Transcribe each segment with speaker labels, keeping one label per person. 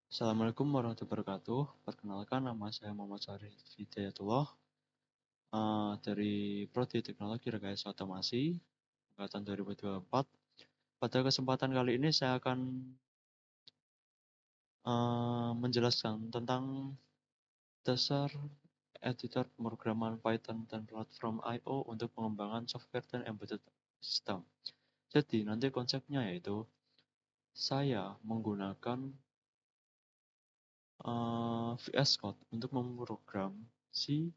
Speaker 1: Assalamualaikum warahmatullahi wabarakatuh. Perkenalkan, nama saya Muhammad Syarif Hidayatullah dari Prodi Teknologi Rekayasa Otomasi angkatan 2024. Pada kesempatan kali ini saya akan menjelaskan tentang dasar editor pemrograman Python dan platform I/O untuk pengembangan software dan embedded system. Jadi nanti konsepnya yaitu saya menggunakan VS Code untuk memprogram si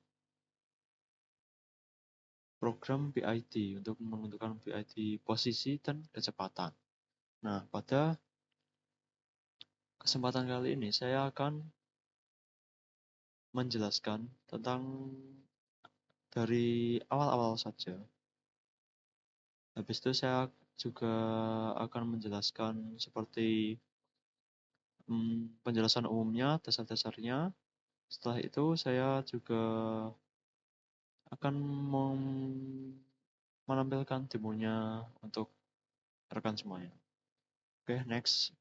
Speaker 1: program PID untuk menentukan PID posisi dan kecepatan. Nah, pada kesempatan kali ini saya akan menjelaskan tentang dari awal-awal saja. Habis itu saya juga akan menjelaskan seperti penjelasan umumnya, dasar-dasarnya. Setelah itu saya juga akan menampilkan demonya untuk rekan semuanya. Oke, next.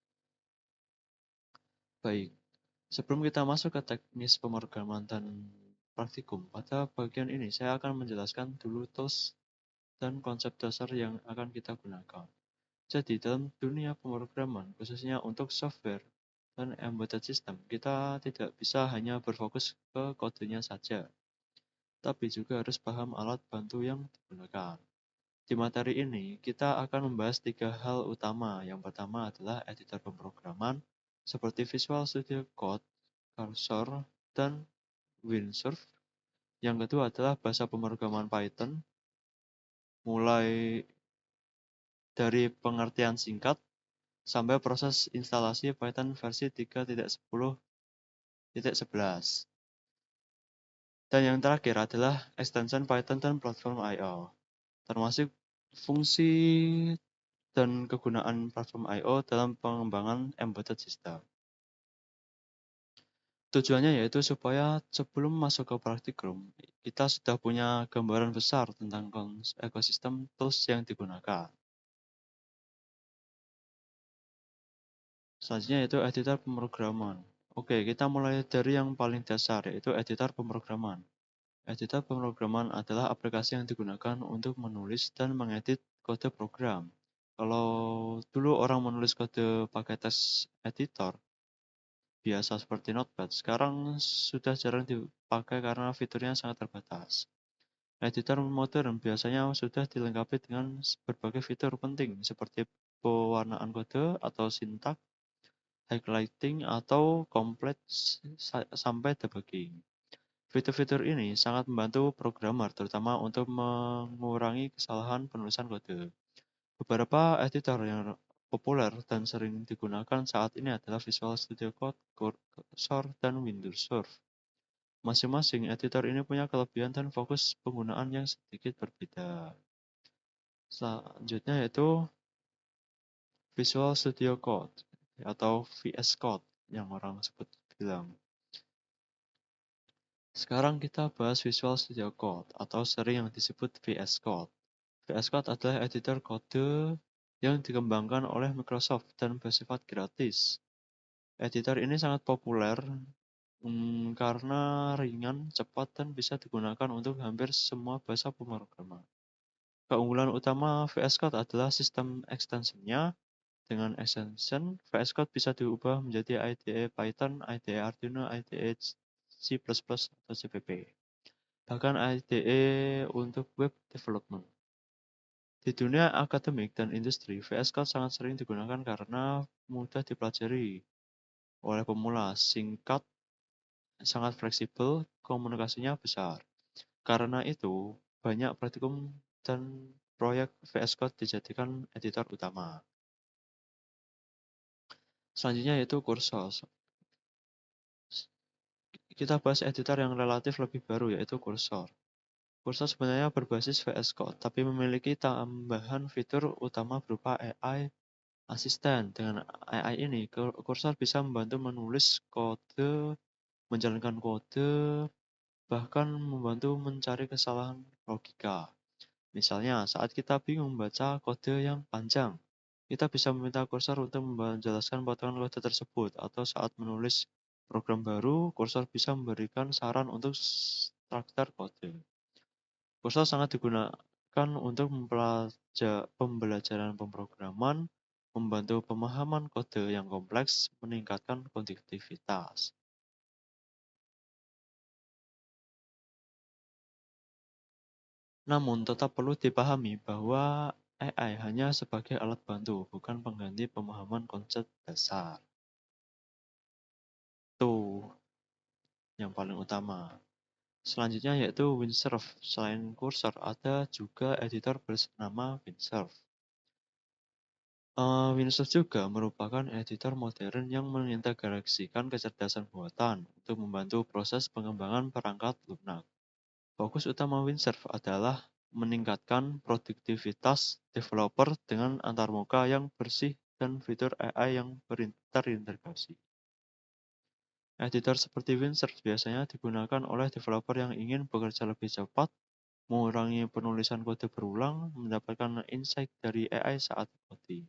Speaker 1: Baik. Sebelum kita masuk ke teknis pemrograman dan praktikum, pada bagian ini saya akan menjelaskan dulu tools dan konsep dasar yang akan kita gunakan. Jadi, dalam dunia pemrograman, khususnya untuk software dan embedded system, kita tidak bisa hanya berfokus ke kodenya saja, tapi juga harus paham alat bantu yang digunakan. Di materi ini, kita akan membahas 3 hal utama. Yang pertama adalah editor pemrograman, seperti Visual Studio Code, Cursor, dan Windsurf. Yang kedua adalah bahasa pemrograman Python, mulai dari pengertian singkat sampai proses instalasi Python versi 3.10.11. Dan yang terakhir adalah extension Python dan platform I/O, termasuk fungsi dan kegunaan platform I/O dalam pengembangan embedded system. Tujuannya yaitu supaya sebelum masuk ke praktikum, kita sudah punya gambaran besar tentang ekosistem tools yang digunakan. Selanjutnya yaitu editor pemrograman. Oke, kita mulai dari yang paling dasar, yaitu editor pemrograman. Editor pemrograman adalah aplikasi yang digunakan untuk menulis dan mengedit kode program. Kalau dulu orang menulis kode pakai text editor, biasa seperti Notepad, sekarang sudah jarang dipakai karena fiturnya sangat terbatas. Editor modern biasanya sudah dilengkapi dengan berbagai fitur penting seperti pewarnaan kode atau sintaks, highlighting, atau complete sampai debugging. Fitur-fitur ini sangat membantu programmer, terutama untuk mengurangi kesalahan penulisan kode. Beberapa editor yang populer dan sering digunakan saat ini adalah Visual Studio Code, Cursor, dan Windsurf. Masing-masing editor ini punya kelebihan dan fokus penggunaan yang sedikit berbeda. Selanjutnya yaitu Visual Studio Code atau VS Code yang orang sebut bilang. Sekarang kita bahas Visual Studio Code atau sering yang disebut VS Code. VS Code adalah editor kode yang dikembangkan oleh Microsoft dan bersifat gratis. Editor ini sangat populer karena ringan, cepat, dan bisa digunakan untuk hampir semua bahasa pemrograman. Keunggulan utama VS Code adalah sistem extension-nya. Dengan extension, VS Code bisa diubah menjadi IDE Python, IDE Arduino, IDE C++, atau CPP. Bahkan IDE untuk web development. Di dunia akademik dan industri, VS Code sangat sering digunakan karena mudah dipelajari oleh pemula, singkat, sangat fleksibel, komunikasinya besar. Karena itu, banyak praktikum dan proyek VS Code dijadikan editor utama. Selanjutnya yaitu Cursor. Kita bahas editor yang relatif lebih baru, yaitu Cursor. Cursor sebenarnya berbasis VS Code, tapi memiliki tambahan fitur utama berupa AI asisten. Dengan AI ini, Cursor bisa membantu menulis kode, menjalankan kode, bahkan membantu mencari kesalahan logika. Misalnya, saat kita bingung membaca kode yang panjang, Kita bisa meminta kursor untuk menjelaskan potongan kode tersebut, atau saat menulis program baru, kursor bisa memberikan saran untuk struktur kode. Kursor sangat digunakan untuk pembelajaran pemrograman, membantu pemahaman kode yang kompleks, meningkatkan produktivitas. Namun, tetap perlu dipahami bahwa AI hanya sebagai alat bantu, bukan pengganti pemahaman konsep dasar. Itu yang paling utama. Selanjutnya yaitu Windsurf. Selain kursor, ada juga editor bernama Windsurf. Windsurf juga merupakan editor modern yang mengintegrasikan kecerdasan buatan untuk membantu proses pengembangan perangkat lunak. Fokus utama Windsurf adalah meningkatkan produktivitas developer dengan antarmuka yang bersih dan fitur AI yang terintegrasi. Editor seperti Windsurf biasanya digunakan oleh developer yang ingin bekerja lebih cepat, mengurangi penulisan kode berulang, mendapatkan insight dari AI saat coding.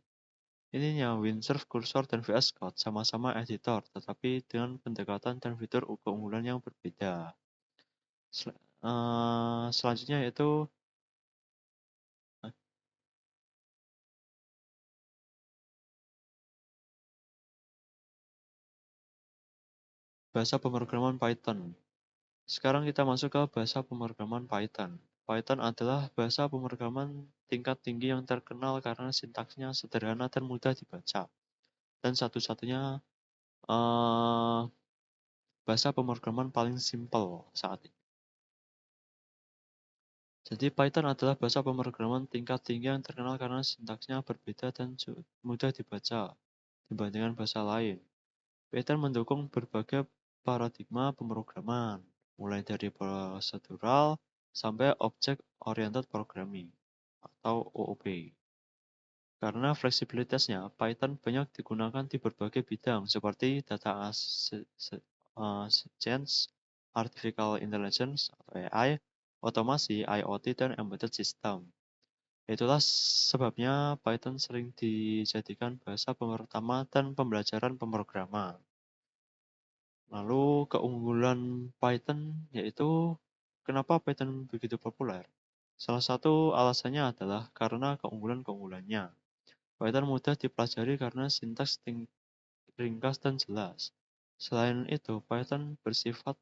Speaker 1: Intinya, Windsurf, Cursor, dan VS Code sama-sama editor, tetapi dengan pendekatan dan fitur keunggulan yang berbeda. Selanjutnya yaitu bahasa pemrograman Python. Sekarang kita masuk ke bahasa pemrograman Python. Python adalah bahasa pemrograman tingkat tinggi yang terkenal karena sintaksnya sederhana dan mudah dibaca. Dan satu-satunya bahasa pemrograman paling simpel saat ini. Jadi Python adalah bahasa pemrograman tingkat tinggi yang terkenal karena sintaksnya berbeda dan mudah dibaca dibandingkan bahasa lain. Python mendukung berbagai paradigma pemrograman, mulai dari prosedural sampai Object Oriented Programming atau OOP. Karena fleksibilitasnya, Python banyak digunakan di berbagai bidang seperti data science, artificial intelligence atau AI, otomasi, IoT, dan embedded system. Itulah sebabnya Python sering dijadikan bahasa pertama dan pembelajaran pemrograman. Lalu keunggulan Python yaitu kenapa Python begitu populer? Salah satu alasannya adalah karena keunggulan-keunggulannya. Python mudah dipelajari karena sintaks ringkas dan jelas. Selain itu, Python bersifat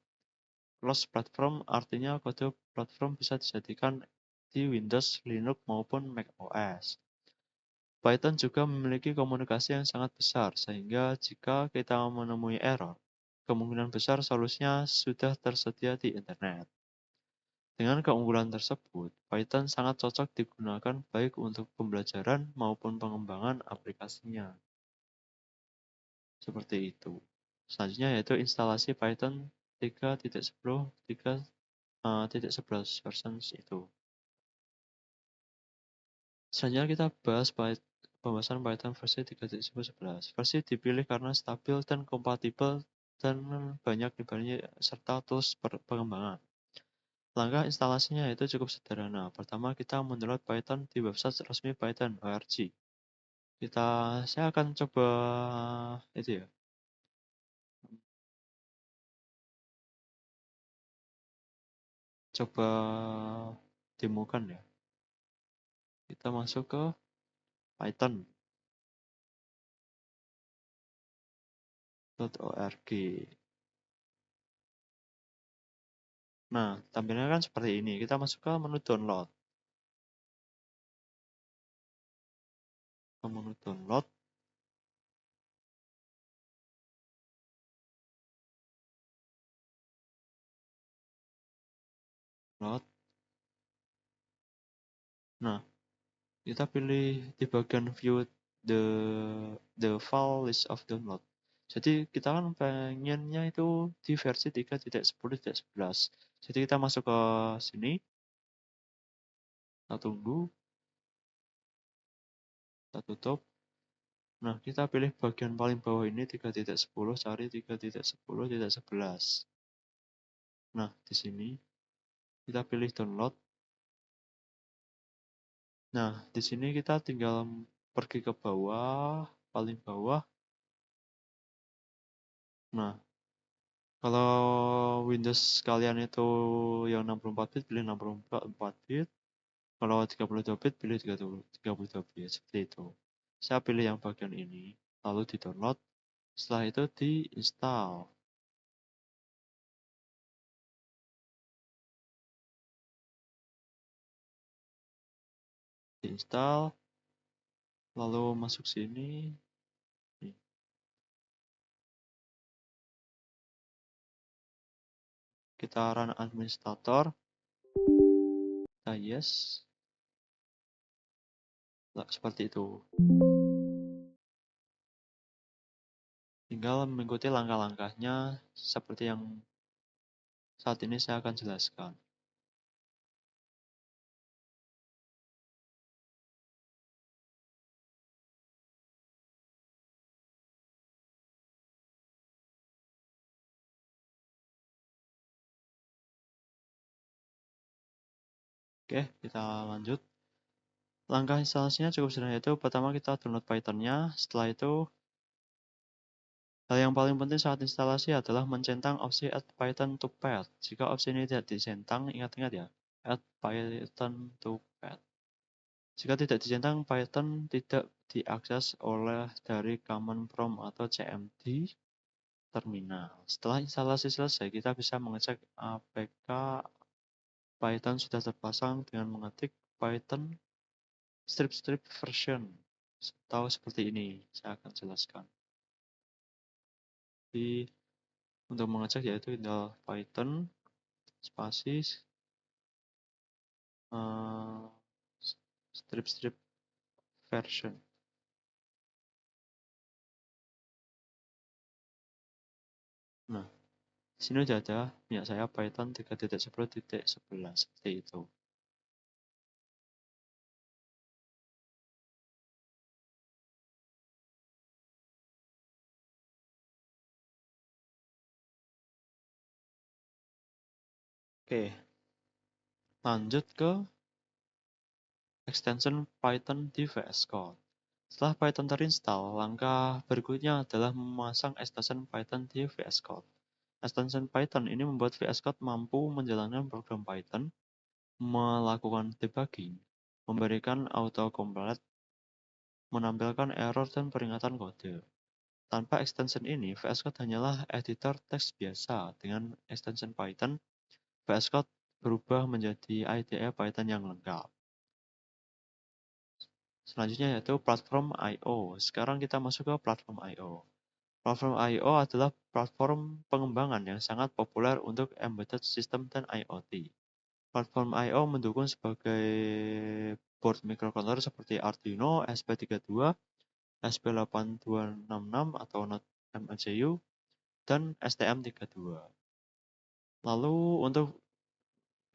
Speaker 1: cross-platform, artinya kode platform bisa dijadikan di Windows, Linux, maupun macOS. Python juga memiliki komunikasi yang sangat besar, sehingga jika kita menemui error, kemungkinan besar solusinya sudah tersedia di internet. Dengan keunggulan tersebut, Python sangat cocok digunakan baik untuk pembelajaran maupun pengembangan aplikasinya. Seperti itu. Selanjutnya yaitu instalasi Python 3.10, 3.11 versions itu. Selanjutnya kita bahas pembahasan Python versi 3.11. Versi dipilih karena stabil dan kompatibel dan banyak dibanding serta tools pengembangan. Langkah instalasinya itu cukup sederhana. Pertama, kita mendownload Python di website resmi python.org. Saya akan coba itu ya. Coba demokan ya. Kita masuk ke python.org. Nah, tampilannya kan seperti ini. Kita masuk ke menu download. Ke menu download. Download. Nah, kita pilih di bagian view the file list of download. Jadi kita kan pengennya itu di versi 3.10.11. Jadi kita masuk ke sini. Kita tunggu. Kita tutup. Nah, kita pilih bagian paling bawah ini 3.10, cari 3.10.11. Nah, di sini kita pilih download. Nah, di sini kita tinggal pergi ke bawah, paling bawah. Nah, kalau Windows kalian itu yang 64 bit, pilih 64 bit. Kalau 32 bit, pilih 32 bit. Seperti itu. Saya pilih yang bagian ini, lalu di-download. Setelah itu di-install. Di-install, lalu masuk sini. Kita run administrator. Kita yes. Nah, seperti itu. Tinggal mengikuti langkah-langkahnya seperti yang saat ini saya akan jelaskan. Oke, kita lanjut. Langkah instalasinya cukup sederhana, yaitu pertama kita download Python-nya. Setelah itu, hal yang paling penting saat instalasi adalah mencentang opsi add Python to path. Jika opsi ini tidak dicentang, ingat-ingat ya, add Python to path. Jika tidak dicentang, Python tidak diakses oleh dari command prompt atau CMD terminal. Setelah instalasi selesai, kita bisa mengecek apakah Python sudah terpasang dengan mengetik Python strip version. Tahu seperti ini, saya akan jelaskan. Jadi, untuk mengecek yaitu tinggal Python spasi uh, strip version. Nah, di sini sudah ada punya saya Python 3.10.11 seperti itu. Oke, lanjut ke extension Python di VS Code. Setelah Python terinstall, langkah berikutnya adalah memasang extension Python di VS Code. Extension Python ini membuat VS Code mampu menjalankan program Python, melakukan debugging, memberikan autocomplete, menampilkan error dan peringatan kode. Tanpa extension ini, VS Code hanyalah editor teks biasa. Dengan extension Python, VS Code berubah menjadi IDE Python yang lengkap. Selanjutnya yaitu platform I/O. Sekarang kita masuk ke platform I/O. Platform I/O adalah platform pengembangan yang sangat populer untuk embedded system dan IoT. Platform I/O mendukung sebagai board microcontroller seperti Arduino, ESP32, ESP8266 atau MCU, dan STM32. Lalu untuk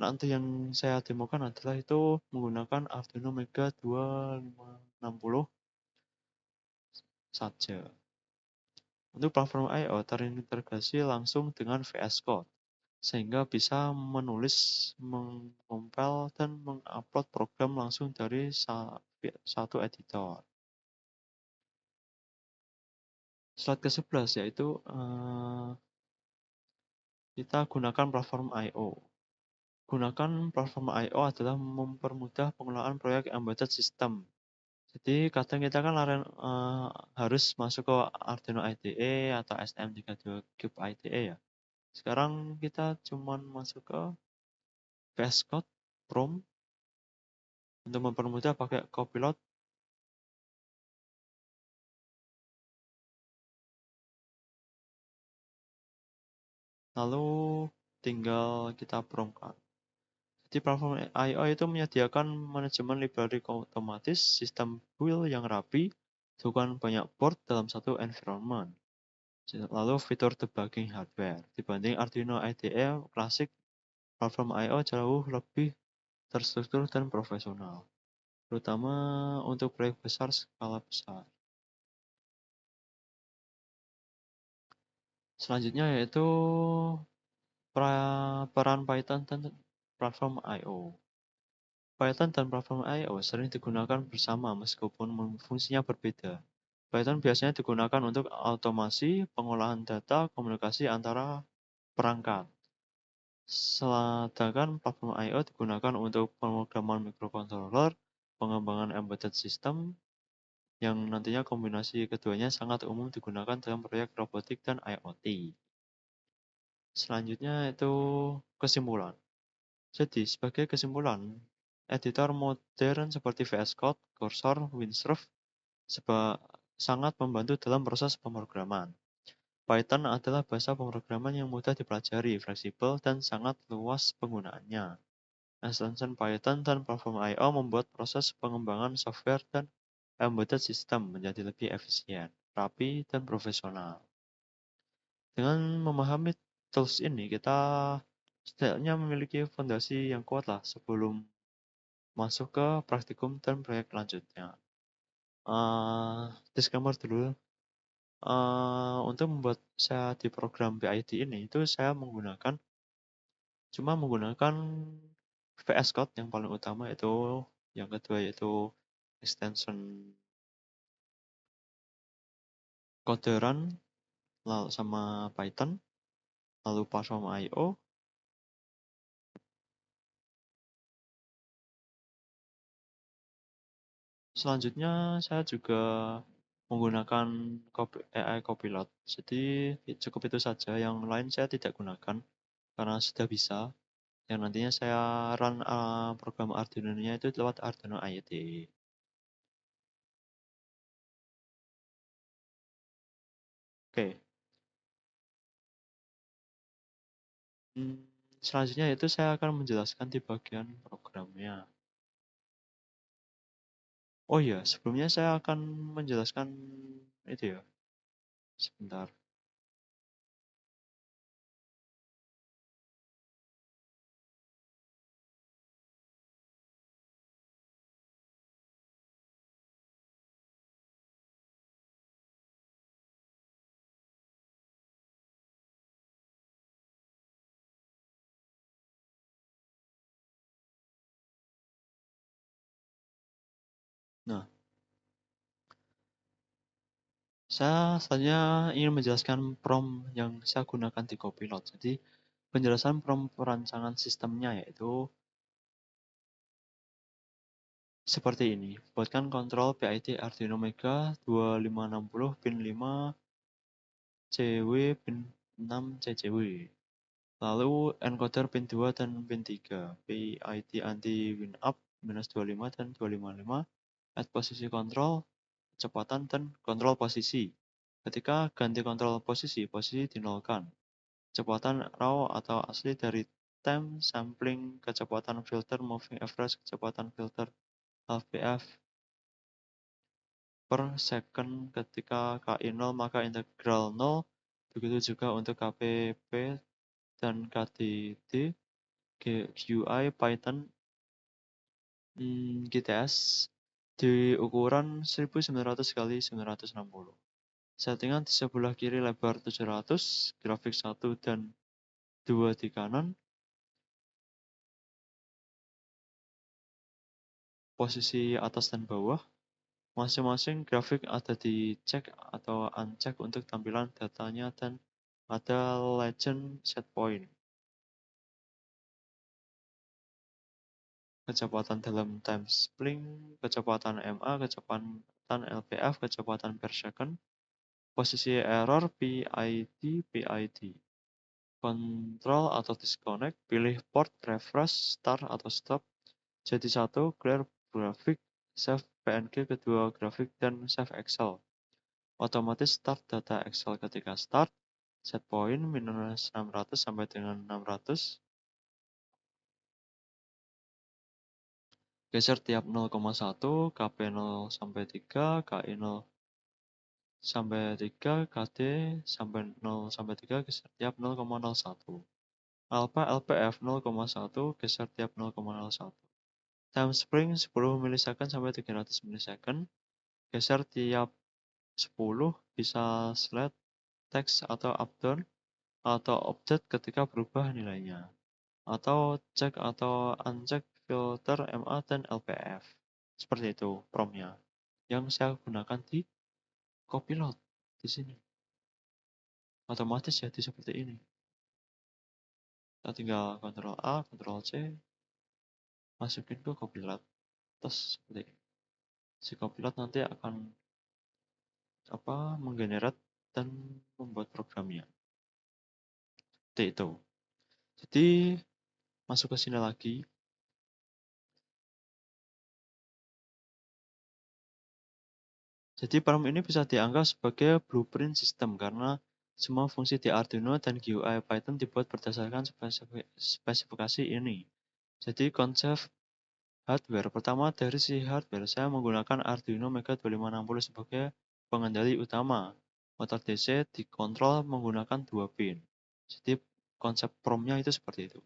Speaker 1: nanti yang saya demokan adalah itu menggunakan Arduino Mega 2560 saja. Untuk platform I/O terintegrasi langsung dengan VS Code, sehingga bisa menulis, mengompil, dan mengupload program langsung dari satu editor. Slide ke-11 yaitu kita gunakan platform I/O. Gunakan platform I/O adalah mempermudah pengelolaan proyek embedded system. Jadi kadang kita kan harus masuk ke Arduino IDE atau STM32 Cube IDE ya. Sekarang kita cuman masuk ke VS Code, Chrome, untuk mempermudah pakai Copilot. Lalu tinggal kita prompt. Jadi platform I/O itu menyediakan manajemen library otomatis, sistem build yang rapi, dukungan banyak port dalam satu environment. Lalu fitur debugging hardware. Dibanding Arduino IDE klasik, platform I/O jauh lebih terstruktur dan profesional, terutama untuk proyek besar skala besar. Selanjutnya yaitu peran Python dan platform I/O. Python dan platform I/O sering digunakan bersama meskipun fungsinya berbeda. Python biasanya digunakan untuk otomasi, pengolahan data, komunikasi antara perangkat. Sedangkan platform I/O digunakan untuk pemrograman microcontroller, pengembangan embedded system, yang nantinya kombinasi keduanya sangat umum digunakan dalam proyek robotik dan IoT. Selanjutnya itu kesimpulan. Jadi, sebagai kesimpulan, editor modern seperti VS Code, Cursor, Windsurf sangat membantu dalam proses pemrograman. Python adalah bahasa pemrograman yang mudah dipelajari, fleksibel, dan sangat luas penggunaannya. Extension Python dan platform I/O membuat proses pengembangan software dan embedded system menjadi lebih efisien, rapi, dan profesional. Dengan memahami tools ini, kita setidaknya memiliki fondasi yang kuat lah sebelum masuk ke praktikum dan proyek lanjutnya. Disclaimer dulu, untuk membuat saya di program PID ini, itu saya cuma menggunakan VS Code yang paling utama itu, yang kedua yaitu extension coderan, lalu sama Python, lalu platform I/O. Selanjutnya saya juga menggunakan AI Copilot. Jadi cukup itu saja, yang lain saya tidak gunakan karena sudah bisa. Yang nantinya saya run program Arduino-nya itu lewat Arduino IDE. Oke. Selanjutnya itu saya akan menjelaskan di bagian programnya. Oh iya, sebelumnya saya akan menjelaskan itu ya. Sebentar. Nah, saya selanjutnya ingin menjelaskan prompt yang saya gunakan di Copilot. Jadi, penjelasan prompt perancangan sistemnya yaitu seperti ini. Buatkan kontrol PID Arduino Mega 2560 pin 5 CW pin 6 CCW. Lalu encoder pin 2 dan pin 3. PID anti win up minus 25 dan 255. Add posisi kontrol, kecepatan dan kontrol posisi. Ketika ganti kontrol posisi, posisi dinolkan. Kecepatan raw atau asli dari time sampling, kecepatan filter moving average, kecepatan filter LPF per second ketika KI 0 maka integral 0. Begitu juga untuk KPP dan KDD, GUI, Python, GTS di ukuran 1900 kali 960. Settingan di sebelah kiri lebar 700, grafik 1 dan 2 di kanan, posisi atas dan bawah. Masing-masing grafik ada di check atau uncheck untuk tampilan datanya dan ada legend setpoint. Kecepatan dalam time spring, kecepatan MA, kecepatan LPF, kecepatan per second, posisi error PID, kontrol atau disconnect, pilih port, refresh, start atau stop, jadi satu, clear grafik, save PNG kedua grafik, dan save Excel. Otomatis start data Excel ketika start, set point minus 600 sampai dengan 600, geser tiap 0,1, KP 0 sampai 3, KI 0 sampai 3, KD sampai 0 sampai 3, geser tiap 0,01. Alpha LPF 0,1, geser tiap 0,01. Time spring 10 milisecond sampai 300 milisecond, geser tiap 10, bisa slide text atau up down atau update ketika berubah nilainya, atau cek atau uncheck filter MA dan LPF. Seperti itu promnya yang saya gunakan di Copilot di sini. Otomatis jadi seperti ini. Kita tinggal Ctrl A, Ctrl C, masukin ke Copilot. Terus seperti ini. Si Copilot nanti akan menggenerate dan membuat programnya. Seperti itu. Jadi masuk ke sini lagi. Jadi Perm ini bisa dianggap sebagai blueprint sistem karena semua fungsi di Arduino dan GUI Python dibuat berdasarkan spesifikasi ini. Jadi konsep hardware. Pertama dari si hardware, saya menggunakan Arduino Mega 2560 sebagai pengendali utama. Motor DC dikontrol menggunakan 2 pin. Jadi konsep PROM-nya itu seperti itu.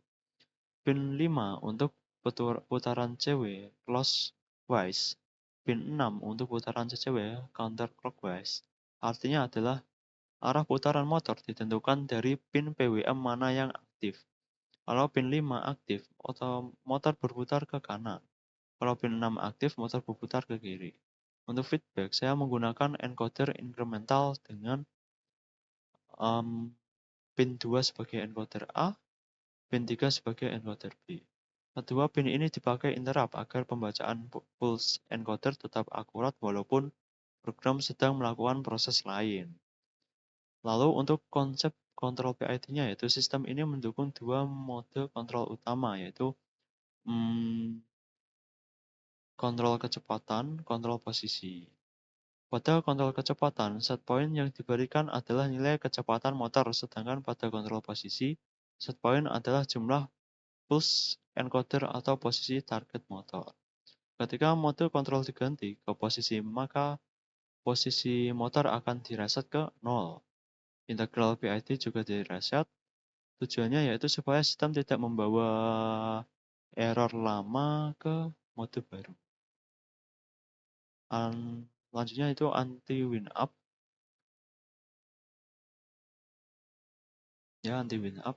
Speaker 1: Pin 5 untuk putaran CW clockwise. Pin 6 untuk putaran CCW counterclockwise. Artinya adalah arah putaran motor ditentukan dari pin PWM mana yang aktif. Kalau pin 5 aktif, motor berputar ke kanan. Kalau pin 6 aktif, motor berputar ke kiri. Untuk feedback, saya menggunakan encoder incremental dengan pin 2 sebagai encoder A, pin 3 sebagai encoder B. Kedua pin ini dipakai interrupt agar pembacaan pulse encoder tetap akurat walaupun program sedang melakukan proses lain. Lalu untuk konsep kontrol PID-nya, yaitu sistem ini mendukung dua mode kontrol utama, yaitu kontrol kecepatan, kontrol posisi. Pada kontrol kecepatan, set point yang diberikan adalah nilai kecepatan motor, sedangkan pada kontrol posisi, set point adalah jumlah pulse encoder atau posisi target motor. Ketika mode kontrol diganti ke posisi, maka posisi motor akan direset ke 0. Integral PID juga direset. Tujuannya yaitu supaya sistem tidak membawa error lama ke mode baru. Selanjutnya itu anti-win-up. Ya, anti-win-up.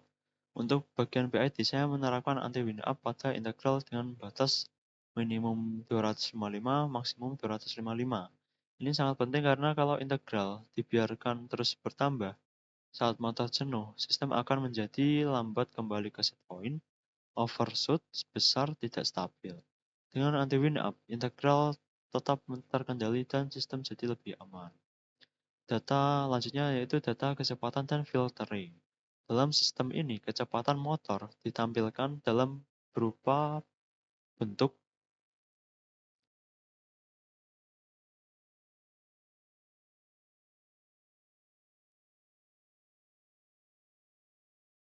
Speaker 1: Untuk bagian PID, saya menerapkan anti-win-up pada integral dengan batas minimum 255, maksimum 255. Ini sangat penting karena kalau integral dibiarkan terus bertambah, saat motor jenuh, sistem akan menjadi lambat kembali ke set point, overshoot besar, tidak stabil. Dengan anti-win-up, integral tetap terkendali dan sistem jadi lebih aman. Data lanjutnya yaitu data kecepatan dan filtering. Dalam sistem ini, kecepatan motor ditampilkan dalam berupa bentuk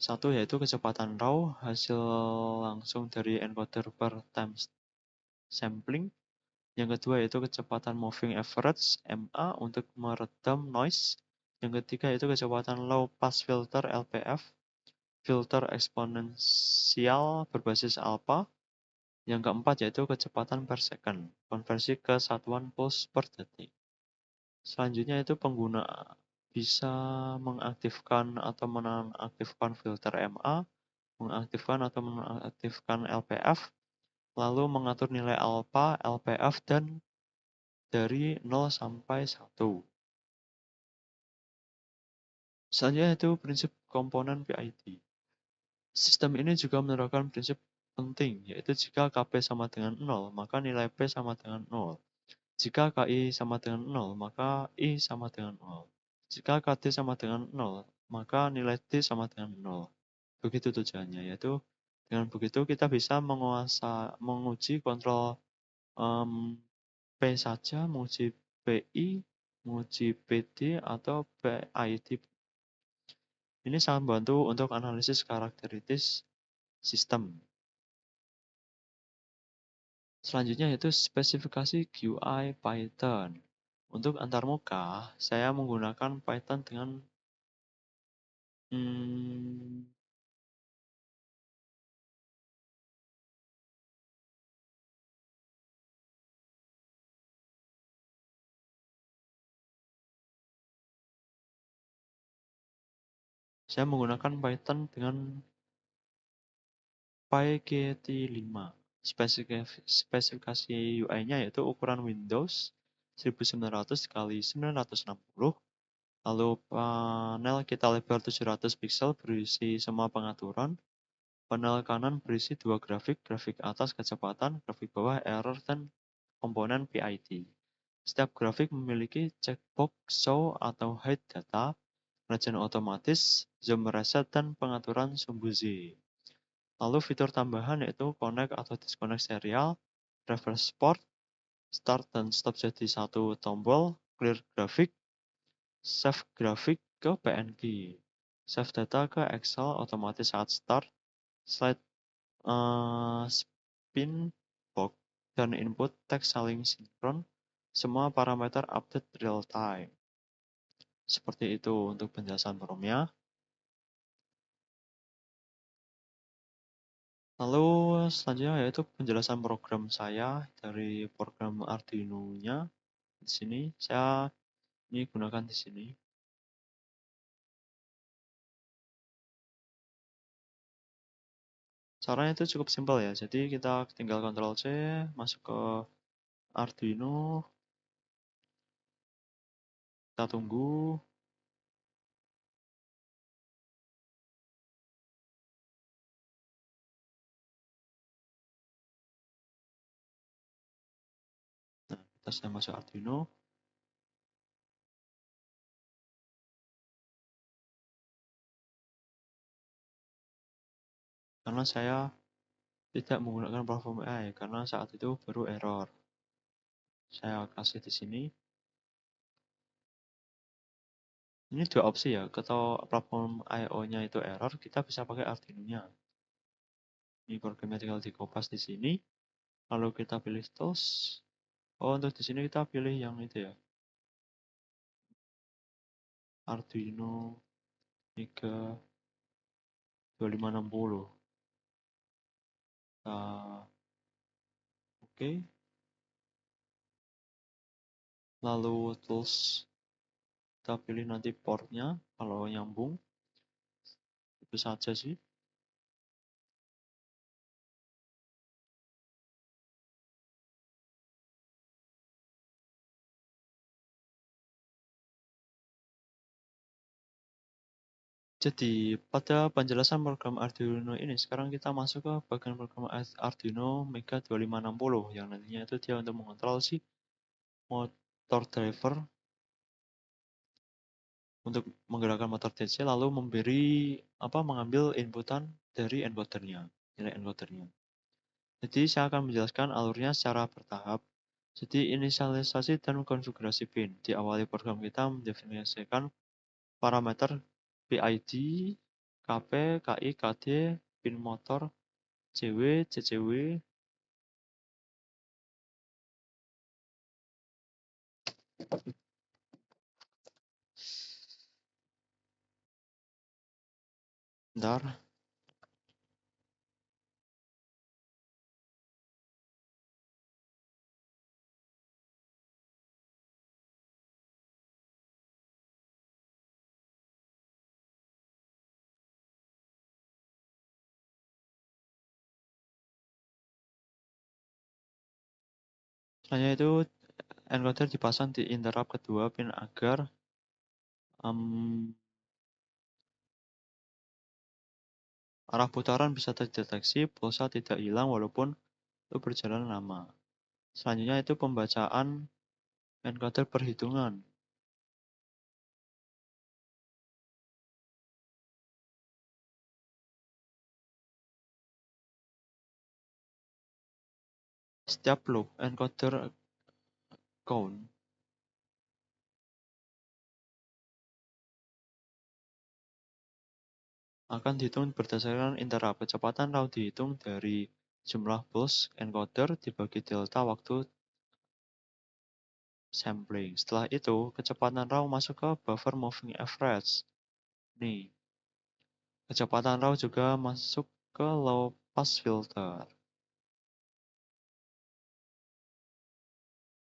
Speaker 1: satu, yaitu kecepatan raw, hasil langsung dari encoder per time sampling. Yang kedua yaitu kecepatan moving average, MA, untuk meredam noise. Yang ketiga yaitu kecepatan low pass filter, LPF, filter eksponensial berbasis alpha. Yang keempat yaitu kecepatan per second, konversi ke satuan pulse per detik. Selanjutnya itu pengguna bisa mengaktifkan atau menonaktifkan filter MA, mengaktifkan atau menonaktifkan LPF, lalu mengatur nilai alpha, LPF, dan dari 0 sampai 1. Selanjutnya itu prinsip komponen PID. Sistem ini juga menerapkan prinsip penting, yaitu jika KP sama dengan 0, maka nilai P sama dengan 0. Jika KI sama dengan 0, maka I sama dengan 0. Jika KT sama dengan 0, maka nilai T sama dengan 0. Begitu tujuannya, yaitu dengan begitu kita bisa menguji kontrol P saja, menguji PI, menguji PD, atau PID. Ini sangat membantu untuk analisis karakteristik sistem. Selanjutnya yaitu spesifikasi GUI Python. Untuk antarmuka, saya menggunakan Python dengan Python dengan PyGT5. Spesifikasi UI-nya yaitu ukuran Windows 1900 kali 960. Lalu panel kita lebar 700 pixel berisi semua pengaturan. Panel kanan berisi dua grafik atas kecepatan, grafik bawah error, dan komponen PID. Setiap grafik memiliki checkbox show atau hide data, penyajian otomatis, zoom reset, dan pengaturan sumbu Z. Lalu fitur tambahan yaitu connect atau disconnect serial, reverse port, start dan stop jadi satu tombol, clear grafik, save grafik ke PNG, save data ke Excel otomatis saat start, slide spin box, dan input teks saling sinkron, semua parameter update real time. Seperti itu untuk penjelasan promnya. Lalu selanjutnya yaitu penjelasan program saya dari program Arduino-nya. Di sini saya ini gunakan di sini. Caranya itu cukup simpel ya. Jadi kita tinggal Ctrl C, masuk ke Arduino, kita tunggu. Nah, kita sudah masuk Arduino. Karena saya tidak menggunakan platform AI karena saat itu baru error. Saya kasih di sini. Ini dua opsi ya. Kalau platform I/O-nya itu error, kita bisa pakai Arduino-nya. Ini programnya tinggal dikopas di sini. Lalu kita pilih tools. Oh, untuk di sini kita pilih yang itu ya. Arduino Mega 2560. Nah, oke. Lalu tools kita pilih nanti portnya. Kalau nyambung, itu saja sih. Jadi, pada penjelasan program Arduino ini, sekarang kita masuk ke bagian program Arduino Mega 2560, yang nantinya itu dia untuk mengontrol si motor driver untuk menggerakkan motor DC, lalu mengambil inputan dari encodernya, nilai encodernya. Jadi, saya akan menjelaskan alurnya secara bertahap. Jadi, inisialisasi dan konfigurasi pin. Diawali program kita mendefinisikan parameter PID, KP, KI, KD, pin motor, CW, CCW, bentar. Selanjutnya itu encoder dipasang di interrupt kedua pin agar arah putaran bisa terdeteksi, pulsa tidak hilang walaupun itu berjalan lama. Selanjutnya itu pembacaan encoder perhitungan. Setiap loop encoder count akan dihitung berdasarkan interrupt. Kecepatan raw dihitung dari jumlah pulse encoder dibagi delta waktu sampling. Setelah itu, kecepatan raw masuk ke buffer moving average. Nih, kecepatan raw juga masuk ke low pass filter.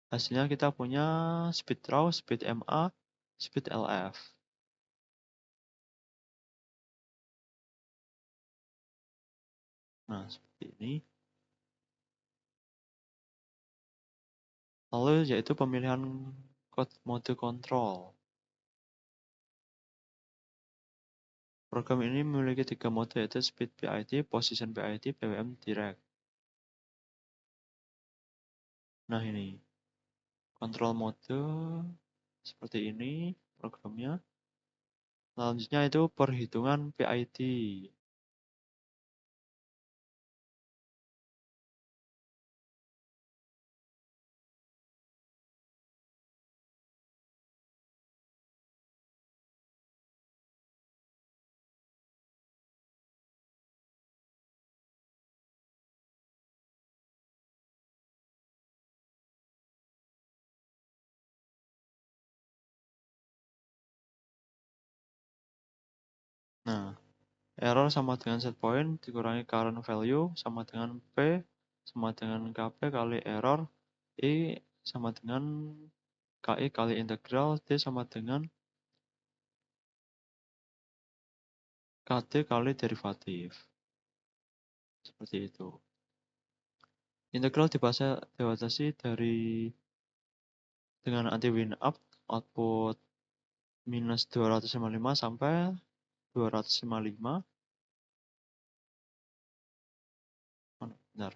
Speaker 1: Hasilnya kita punya speed raw, speed MA, speed LF. Nah, seperti ini. Lalu yaitu pemilihan mode kontrol. Program ini memiliki 3 mode yaitu Speed PID, Position PID, PWM Direct. Nah ini, kontrol mode seperti ini programnya. Selanjutnya itu perhitungan PID. Nah, error sama dengan set point dikurangi current value sama dengan P sama dengan KP kali error, I sama dengan KI kali integral, D sama dengan KD kali derivatif. Seperti itu. Integral dibatasi dari dengan anti win up output minus 255 sampai 255. Benar.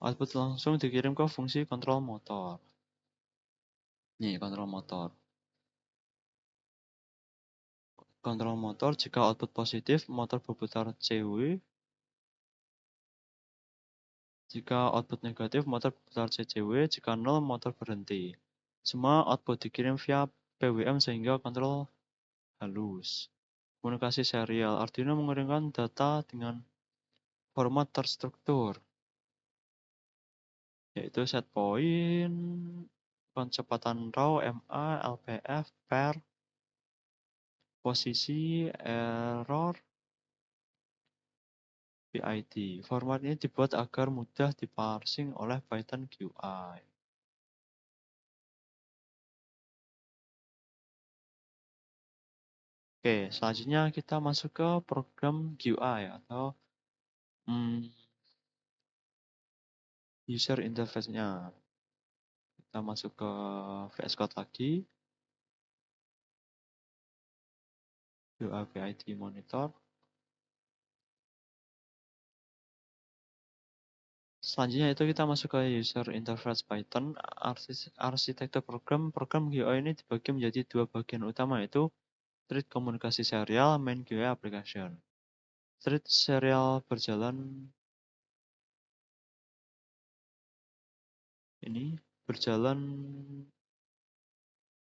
Speaker 1: Output langsung dikirim ke fungsi kontrol motor. Nih, kontrol motor. Kontrol motor jika output positif, motor berputar CW. Jika output negatif, motor berputar CCW. Jika nol, motor berhenti. Semua output dikirim via PWM sehingga kontrol halus. Komunikasi serial. Arduino mengirimkan data dengan format terstruktur, yaitu set point, kecepatan raw, MA, LPF, pair, posisi, error, PID. Format ini dibuat agar mudah diparsing oleh Python GUI. Oke, selanjutnya kita masuk ke program GUI atau user interface-nya. Kita masuk ke VS Code lagi, GUI PID monitor. Selanjutnya itu kita masuk ke user interface Python. Arsitektur program GUI ini dibagi menjadi 2 bagian utama, yaitu thread komunikasi serial, main GUI application. Thread serial berjalan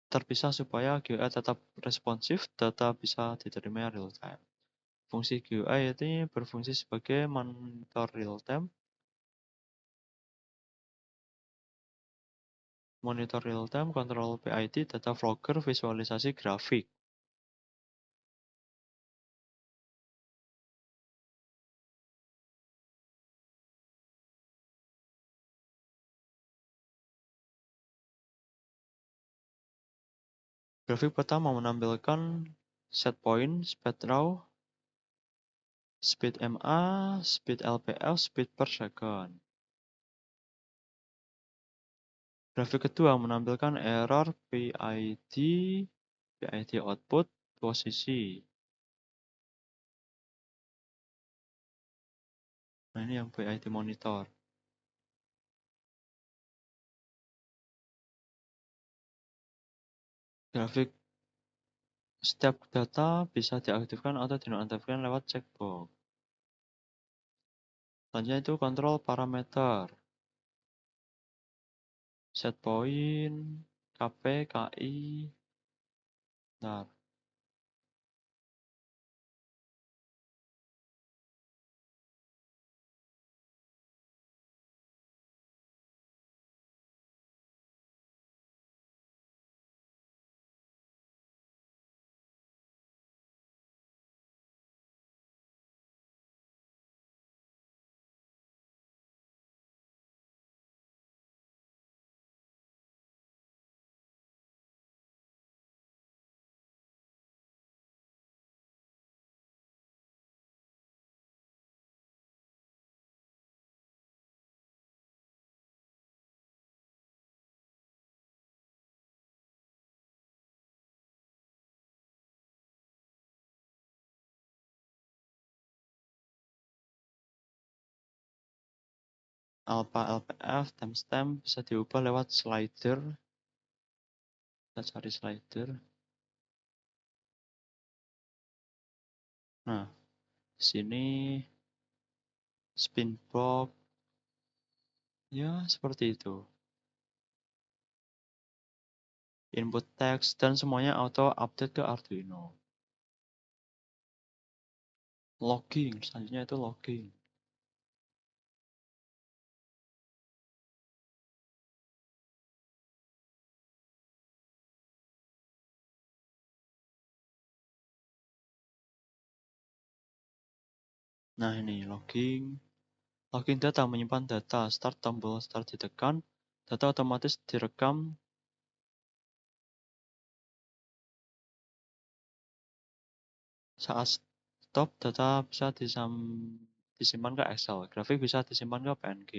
Speaker 1: terpisah supaya GUI tetap responsif, data bisa diterima real time. Fungsi GUI ini berfungsi sebagai monitor real time, kontrol PID, data vlogger, visualisasi grafik. Grafik pertama menampilkan set point, speed raw, speed MA, speed LPF, speed per second. Grafik kedua menampilkan error, PID output, posisi. Nah, ini yang PID monitor. Grafik setiap data bisa diaktifkan atau dinonaktifkan lewat checkbox. Selanjutnya itu kontrol parameter. Set point, KP, KI. Nah, alpha LPF timestamp bisa diubah lewat slider. Kita cari slider. Nah, di sini spin block, ya seperti itu. Input text dan semuanya auto update ke Arduino. Logging, selanjutnya itu logging. Nah ini logging. Logging data menyimpan data. Start tombol start ditekan, data otomatis direkam. Saat stop, data bisa disimpan ke Excel. Grafik bisa disimpan ke PNG.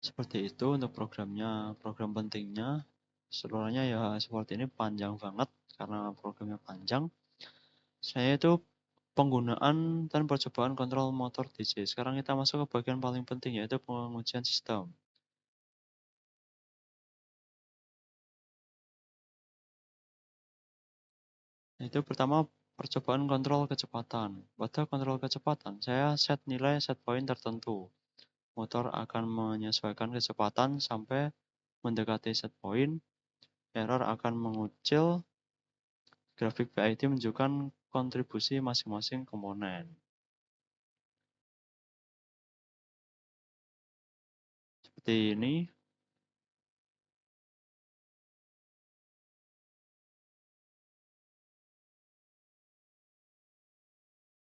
Speaker 1: Seperti itu untuk programnya. Program pentingnya seluruhnya ya seperti ini, panjang banget karena programnya panjang. Saya itu penggunaan dan percobaan kontrol motor DC. Sekarang kita masuk ke bagian paling penting, yaitu pengujian sistem. Itu pertama percobaan kontrol kecepatan. Pada kontrol kecepatan, saya set nilai set point tertentu. Motor akan menyesuaikan kecepatan sampai mendekati set point. Error akan mengucil. Grafik PID menunjukkan kontribusi masing-masing komponen. Seperti ini.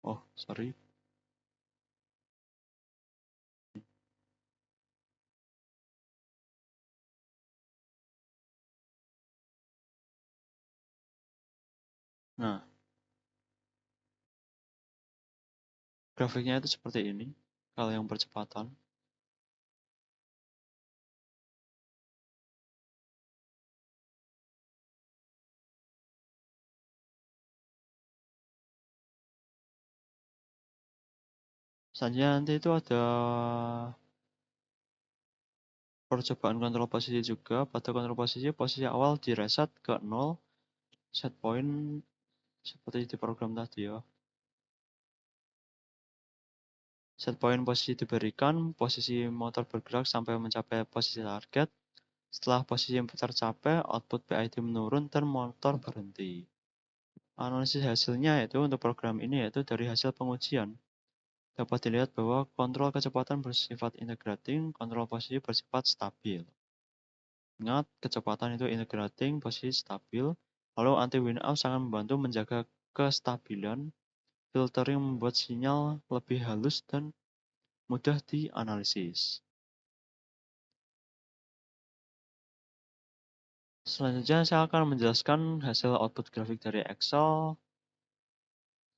Speaker 1: Oh, sorry. Nah, grafiknya itu seperti ini. Kalau yang percepatan. Selanjutnya nanti itu ada percobaan kontrol posisi juga. Pada kontrol posisi awal di reset ke 0. Set point seperti di program tadi ya. Set point posisi diberikan, posisi motor bergerak sampai mencapai posisi target. Setelah posisi yang tercapai, output PID menurun dan motor berhenti. Analisis hasilnya yaitu untuk program ini yaitu dari hasil pengujian. Dapat dilihat bahwa kontrol kecepatan bersifat integrating, kontrol posisi bersifat stabil. Ingat, kecepatan itu integrating, posisi stabil. Lalu anti-winout sangat membantu menjaga kestabilan. Filtering membuat sinyal lebih halus dan mudah dianalisis. Selanjutnya saya akan menjelaskan hasil output grafik dari Excel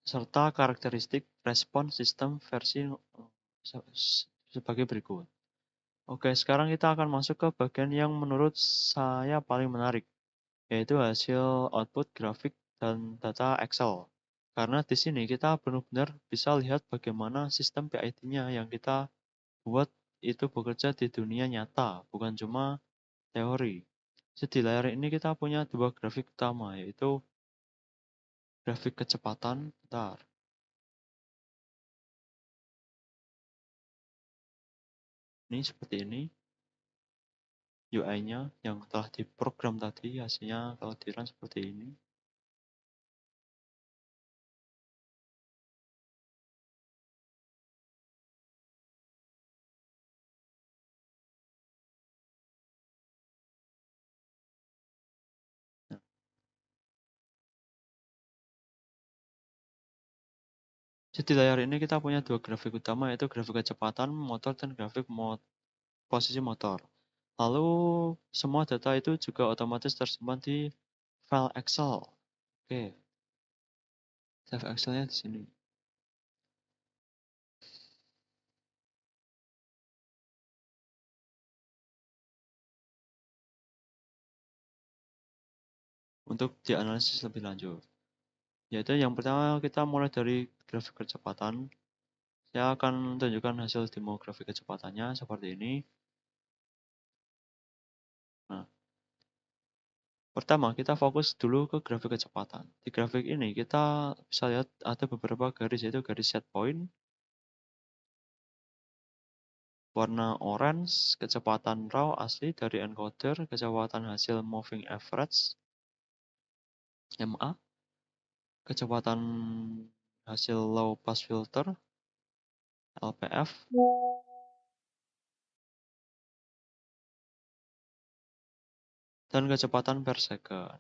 Speaker 1: serta karakteristik respon sistem versi sebagai berikut. Oke, sekarang kita akan masuk ke bagian yang menurut saya paling menarik, yaitu hasil output grafik dan data Excel. Karena di sini kita benar-benar bisa lihat bagaimana sistem PID-nya yang kita buat itu bekerja di dunia nyata, bukan cuma teori. Jadi di layar ini kita punya dua grafik utama, yaitu grafik kecepatan. Bentar. Ini seperti ini. UI-nya yang telah diprogram tadi, hasilnya kalau di-run seperti ini. Nah, jadi di layar ini kita punya dua grafik utama, yaitu grafik kecepatan motor dan grafik posisi motor. Lalu semua data itu juga otomatis tersimpan di file Excel. Oke, save Excel-nya di sini. untuk dianalisis lebih lanjut. Yaitu yang pertama kita mulai dari grafik kecepatan. Saya akan tunjukkan hasil demo grafik kecepatannya seperti ini. Nah, pertama kita fokus dulu ke grafik kecepatan. Di grafik ini kita bisa lihat ada beberapa garis, yaitu garis set point, warna orange, kecepatan raw asli dari encoder, kecepatan hasil moving average, MA, kecepatan hasil low pass filter, LPF, dan kecepatan per second.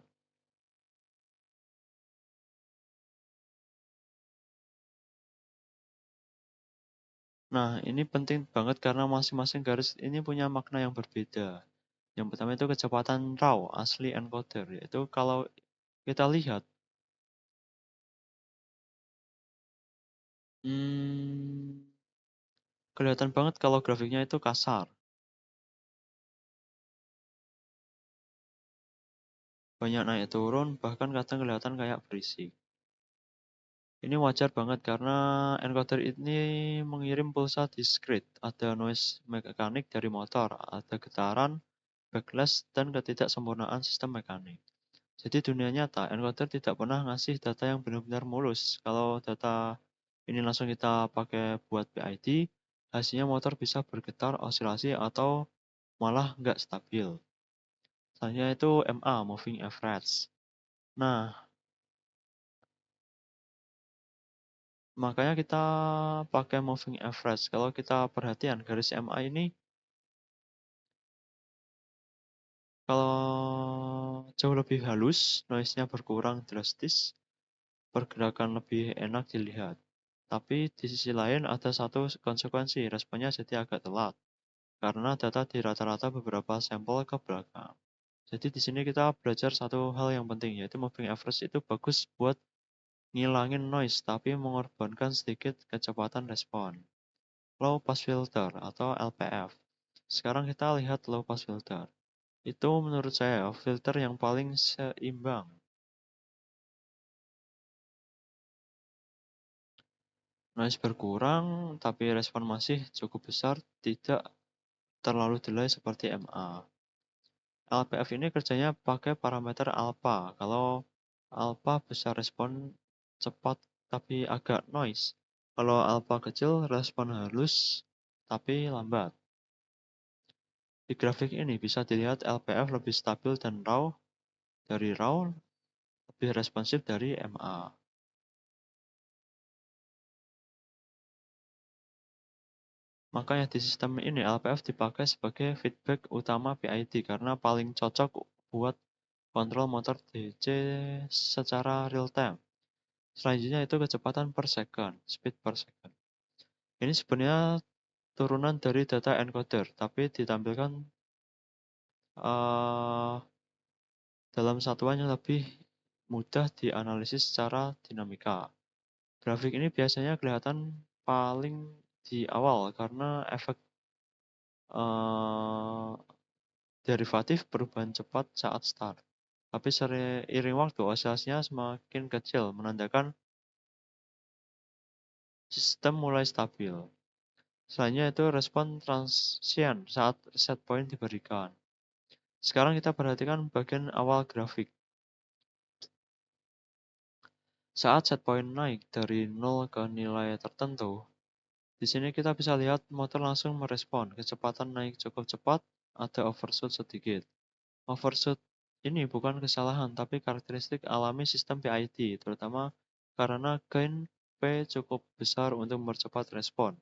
Speaker 1: Nah, ini penting banget karena masing-masing garis ini punya makna yang berbeda. Yang pertama itu kecepatan raw asli encoder, yaitu kalau kita lihat, kelihatan banget kalau grafiknya itu kasar. Banyak naik turun, bahkan kadang kelihatan kayak berisik. Ini wajar banget karena encoder ini mengirim pulsa discrete. Ada noise mekanik dari motor, ada getaran, backlash, dan ketidaksempurnaan sistem mekanik. Jadi dunia nyata, encoder tidak pernah ngasih data yang benar-benar mulus. Kalau data ini langsung kita pakai buat PID, hasilnya motor bisa bergetar, osilasi, atau malah nggak stabil. Selanjutnya itu MA, Moving Average. Nah, makanya kita pakai moving average. Kalau kita perhatian garis MA ini, kalau jauh lebih halus, noise-nya berkurang drastis, pergerakan lebih enak dilihat. Tapi di sisi lain ada satu konsekuensi, responnya jadi agak telat. Karena data di rata-rata beberapa sampel ke belakang. Jadi di sini kita belajar satu hal yang penting, yaitu moving average itu bagus buat ngilangin noise, tapi mengorbankan sedikit kecepatan respon. Low pass filter atau LPF. Sekarang kita lihat low pass filter. Itu menurut saya filter yang paling seimbang. Noise berkurang, tapi respon masih cukup besar, tidak terlalu delay seperti MA. LPF ini kerjanya pakai parameter alpha. Kalau alpha besar respon cepat tapi agak noise. Kalau alpha kecil respon halus tapi lambat. Di grafik ini bisa dilihat LPF lebih stabil dan raw lebih responsif dari MA. Makanya di sistem ini LPF dipakai sebagai feedback utama PID karena paling cocok buat kontrol motor DC secara real time. Selanjutnya itu kecepatan per second, speed per second. Ini sebenarnya turunan dari data encoder, tapi ditampilkan uh, dalam satuan yang lebih mudah dianalisis secara dinamika. Grafik ini biasanya kelihatan paling di awal karena efek uh, derivatif perubahan cepat saat start. Tapi seiring waktu, osilasinya semakin kecil, menandakan sistem mulai stabil. Selanjutnya itu respon transient saat set point diberikan. Sekarang kita perhatikan bagian awal grafik. Saat set point naik dari 0 ke nilai tertentu, di sini kita bisa lihat motor langsung merespon. Kecepatan naik cukup cepat, ada overshoot sedikit. Overshoot ini bukan kesalahan, tapi karakteristik alami sistem PID, terutama karena gain P cukup besar untuk mempercepat respon.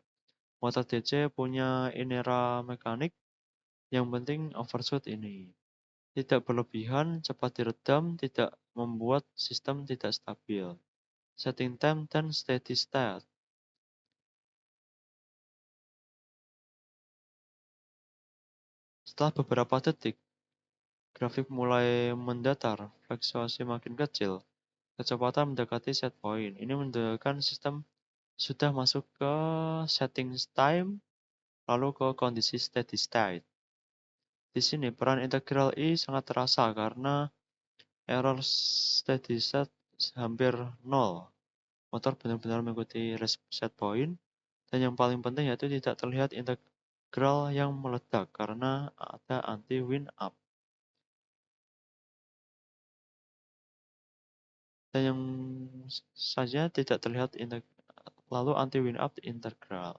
Speaker 1: Motor DC punya inera mekanik, yang penting overshoot ini. Tidak berlebihan, cepat diredam, tidak membuat sistem tidak stabil. Setting time dan steady state. Setelah beberapa detik, grafik mulai mendatar, fluktuasi makin kecil, kecepatan mendekati set point. Ini menunjukkan sistem sudah masuk ke setting time, lalu ke kondisi steady state. Di sini peran integral I sangat terasa karena error steady set hampir nol. Motor benar-benar mengikuti set point. Dan yang paling penting yaitu tidak terlihat integral yang meledak karena ada anti-wind up. Dan yang saja tidak terlihat lalu anti-wind up integral.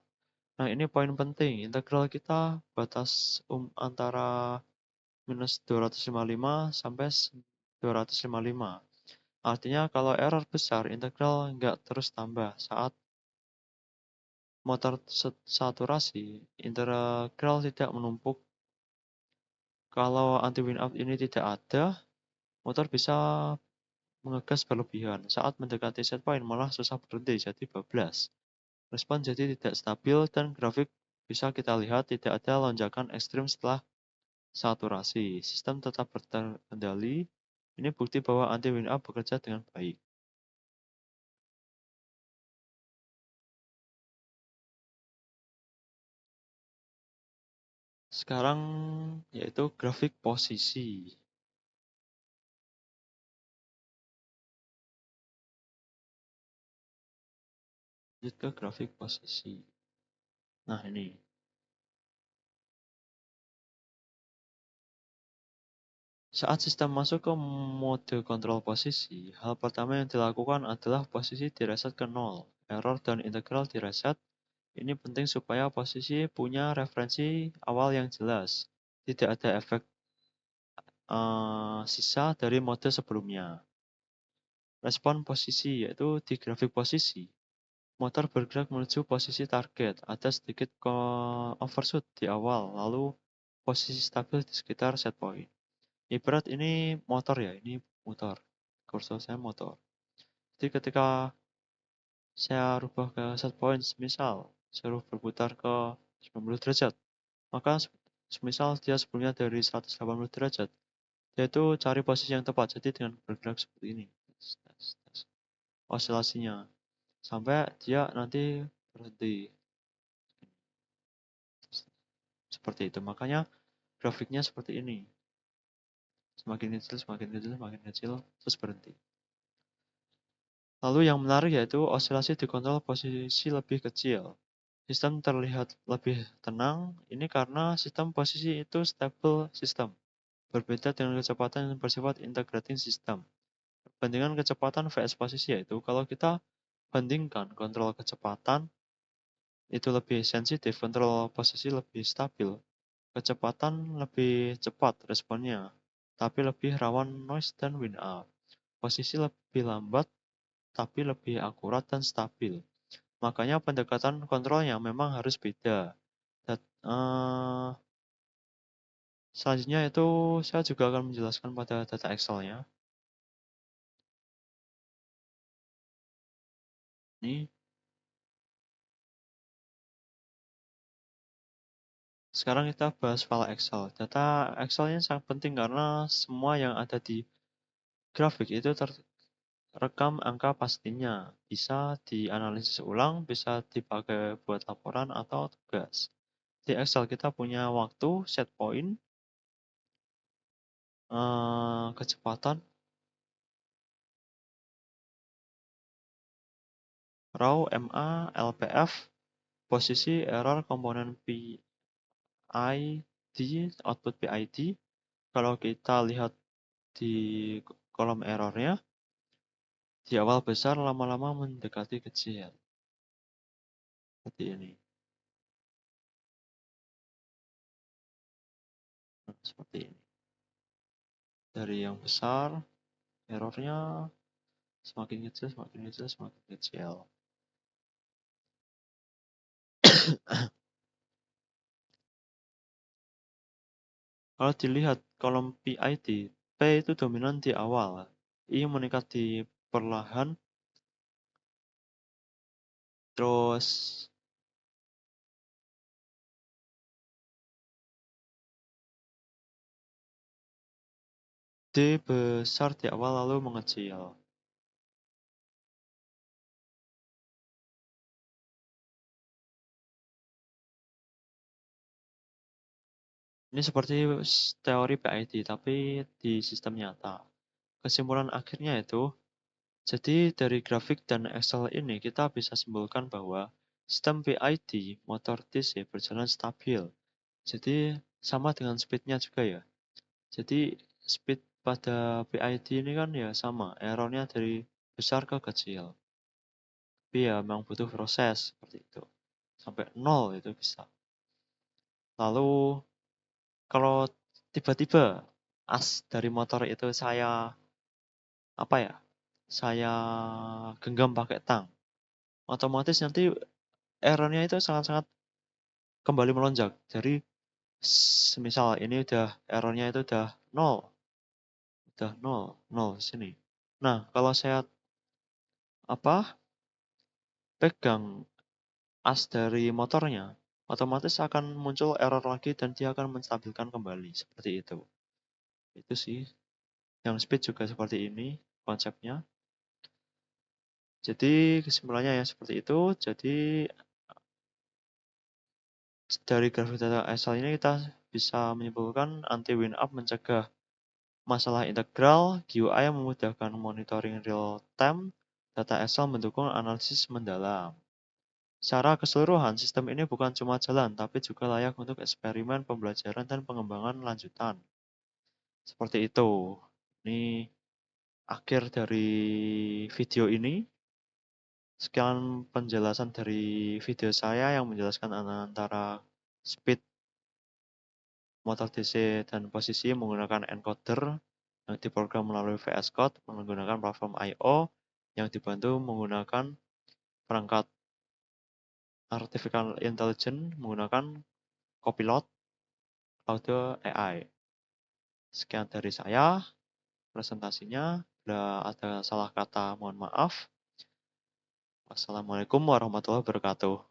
Speaker 1: Nah, ini poin penting. Integral kita batas antara minus 255 sampai 255. Artinya kalau error besar, integral nggak terus tambah. Saat motor saturasi, integral tidak menumpuk. Kalau anti-wind up ini tidak ada, motor bisa mengegas berlebihan. Saat mendekati set point malah susah berhenti, jadi bablas. Respon jadi tidak stabil dan grafik bisa kita lihat tidak ada lonjakan ekstrim setelah saturasi. Sistem tetap terkendali. Ini bukti bahwa anti-wind up bekerja dengan baik. Sekarang yaitu grafik posisi. Lanjut ke grafik posisi. Nah, ini. Saat sistem masuk ke mode kontrol posisi, hal pertama yang dilakukan adalah posisi direset ke 0. Error dan integral direset. Ini penting supaya posisi punya referensi awal yang jelas. Tidak ada efek sisa dari mode sebelumnya. Respon posisi yaitu di grafik posisi. Motor bergerak menuju posisi target. Ada sedikit overshoot di awal, lalu posisi stabil di sekitar set point. Ibarat ini motor ya, ini motor. Kursor saya motor. Jadi ketika saya rubah ke set point, misal saya berputar ke 90 derajat, maka semisal dia sebelumnya dari 180 derajat, dia itu cari posisi yang tepat. Jadi dengan bergerak seperti ini, osilasinya, sampai dia nanti berhenti. Seperti itu. Makanya grafiknya seperti ini. Semakin kecil, semakin kecil, semakin kecil, terus berhenti. Lalu yang menarik yaitu osilasi dikontrol posisi lebih kecil. Sistem terlihat lebih tenang, ini karena sistem posisi itu stable system. Berbeda dengan kecepatan yang bersifat integrating system. Bandingan kecepatan vs posisi yaitu kalau kita bandingkan kontrol kecepatan itu lebih sensitif, kontrol posisi lebih stabil. Kecepatan lebih cepat responnya, tapi lebih rawan noise dan wind up. Posisi lebih lambat, tapi lebih akurat dan stabil. Makanya pendekatan kontrolnya memang harus beda. Dan, selanjutnya itu saya juga akan menjelaskan pada data Excel-nya. Ini sekarang kita bahas file Excel. Data Excel-nya sangat penting karena semua yang ada di grafik itu rekam angka pastinya. Bisa dianalisis ulang, bisa dipakai buat laporan atau tugas. Di Excel kita punya waktu, set point, kecepatan, raw, MA, LPF, posisi, error, komponen PID, output PID. Kalau kita lihat di kolom errornya, di awal besar lama-lama mendekati kecil. Seperti ini. Seperti ini. Dari yang besar, errornya semakin kecil, semakin kecil, semakin kecil. Kalau dilihat kolom PID, P itu dominan di awal, I meningkat di perlahan, terus D besar di awal lalu mengecil. Ini seperti teori PID, tapi di sistem nyata. kesimpulan akhirnya itu, jadi dari grafik dan Excel ini kita bisa simpulkan bahwa sistem PID motor DC berjalan stabil. Jadi sama dengan speednya juga ya. Jadi speed pada PID ini kan ya sama, errornya dari besar ke kecil. Tapi ya memang butuh proses seperti itu. Sampai nol itu bisa. Lalu kalau tiba-tiba as dari motor itu saya apa ya? Saya genggam pakai tang. Otomatis nanti errornya itu sangat-sangat kembali melonjak. Jadi semisal ini udah errornya itu udah nol, nol sini. Nah, kalau saya apa pegang as dari motornya, otomatis akan muncul error lagi dan dia akan menstabilkan kembali seperti itu. Itu sih. Yang speed juga seperti ini konsepnya. Jadi kesimpulannya ya seperti itu. Jadi dari grafik data Excel ini kita bisa menyimpulkan anti win up mencegah masalah integral, GUI yang memudahkan monitoring real time, data Excel mendukung analisis mendalam. Secara keseluruhan, sistem ini bukan cuma jalan, tapi juga layak untuk eksperimen, pembelajaran, dan pengembangan lanjutan. Seperti itu. Ini akhir dari video ini. Sekian penjelasan dari video saya yang menjelaskan antara speed motor DC dan posisi menggunakan encoder yang diprogram melalui VS Code menggunakan platform I/O yang dibantu menggunakan perangkat artificial intelligence menggunakan Copilot Auto AI. Sekian dari saya presentasinya. Bila ada salah kata, mohon maaf. Wassalamualaikum warahmatullahi wabarakatuh.